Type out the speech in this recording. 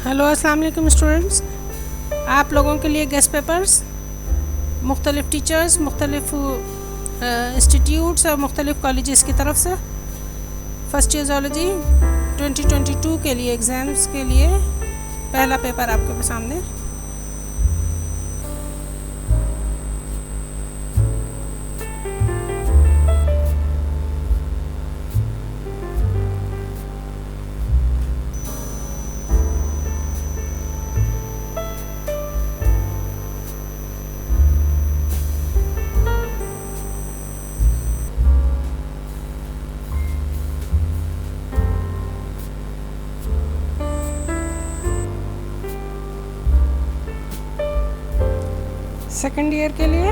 Hello अस्सलाम वालेकुम students, आप लोगों के लिए गेस्ट पेपर्स मुख्तलिफ़ टीचर्स, मुख्तलिफ़ इंस्टीट्यूट्स और मुख्तलिफ़ कॉलेजेस की तरफ से फ़र्स्ट ईयर ज़ूलॉजी 2022 के लिए एग्ज़ाम्स के लिए पहला पेपर आपके सामने। सेकंड ईयर के लिए